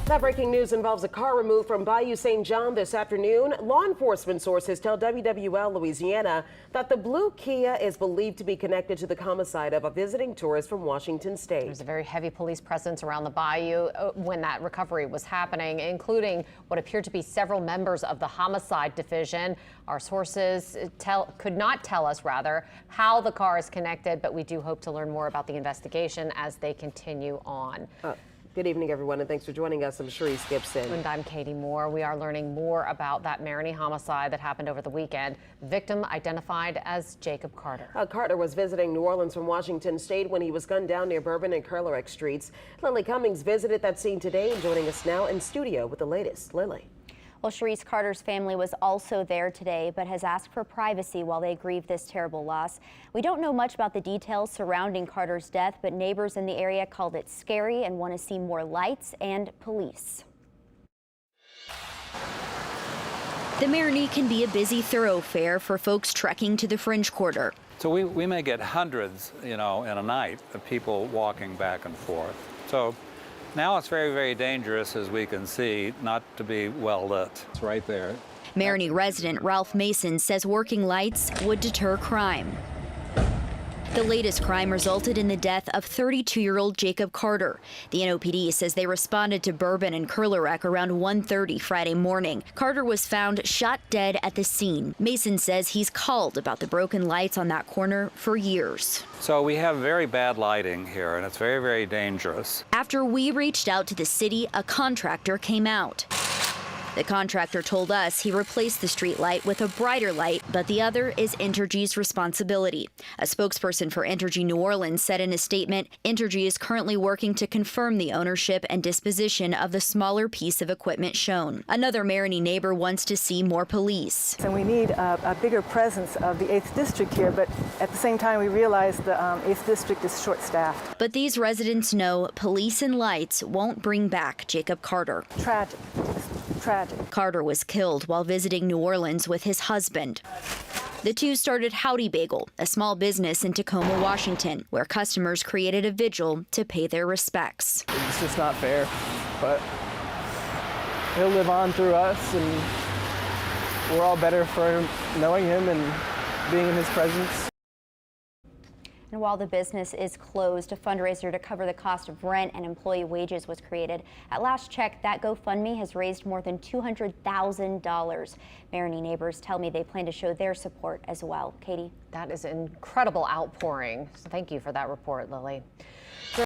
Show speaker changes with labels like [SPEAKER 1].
[SPEAKER 1] That breaking news involves a car removed from Bayou St. this afternoon. Law enforcement sources tell WWL Louisiana that the blue Kia is believed to be connected to the homicide of a visiting tourist from Washington State.
[SPEAKER 2] There's a very heavy police presence around the bayou when that recovery was happening, including what appeared to be several members of the homicide division. Our sources could not tell us, how the car is connected, but we do hope to learn more about the investigation as they continue on.
[SPEAKER 1] Good evening, everyone, and thanks for joining us. I'm Sharice Gibson.
[SPEAKER 2] And I'm Katie Moore. We are learning more about that Marigny homicide that happened over the weekend. Victim identified as Jacob Carter.
[SPEAKER 1] Carter was visiting New Orleans from Washington State when he was gunned down near Bourbon and Curlerick Streets. Lily Cummings visited that scene today and joining us now in studio with the latest. Lily.
[SPEAKER 3] Well, Sharice, Carter's family was also there today, but has asked for privacy while they grieve this terrible loss. We don't know much about the details surrounding Carter's death, but neighbors in the area called it scary and want to see more lights and police. The Marigny can be a busy thoroughfare for folks trekking to the Fringe Quarter.
[SPEAKER 4] So we may get hundreds, in a night of people walking back and forth. So now it's very, very dangerous, as we can see, not to be well lit. It's right there.
[SPEAKER 3] Marigny resident Ralph Mason says working lights would deter crime. The latest crime resulted in the death of 32-year-old Jacob Carter. The NOPD says they responded to Bourbon and Curlerick around 1:30 Friday morning. Carter was found shot dead at the scene. Mason says he's called about the broken lights on that corner for years.
[SPEAKER 4] So we have very bad lighting here, and it's very, very dangerous.
[SPEAKER 3] After we reached out to the city, a contractor came out. The contractor told us he replaced the street light with a brighter light, but the other is Entergy's responsibility. A spokesperson for Entergy New Orleans said in a statement, Entergy is currently working to confirm the ownership and disposition of the smaller piece of equipment shown. Another Marigny neighbor wants to see more police.
[SPEAKER 5] And we need a bigger presence of the 8th District here, but at the same time we realize the 8th District is short-staffed.
[SPEAKER 3] But these residents know police and lights won't bring back Jacob Carter.
[SPEAKER 5] Tragic. Tragic.
[SPEAKER 3] Carter was killed while visiting New Orleans with his husband. The two started Howdy Bagel, a small business in Tacoma, Washington, where customers created a vigil to pay their respects.
[SPEAKER 6] It's just not fair, but he'll live on through us, and we're all better for knowing him and being in his presence.
[SPEAKER 3] And while the business is closed, a fundraiser to cover the cost of rent and employee wages was created. At last check, that GoFundMe has raised more than $200,000. Marigny neighbors tell me they plan to show their support as well. Katie?
[SPEAKER 2] That is an incredible outpouring. So thank you for that report, Lily.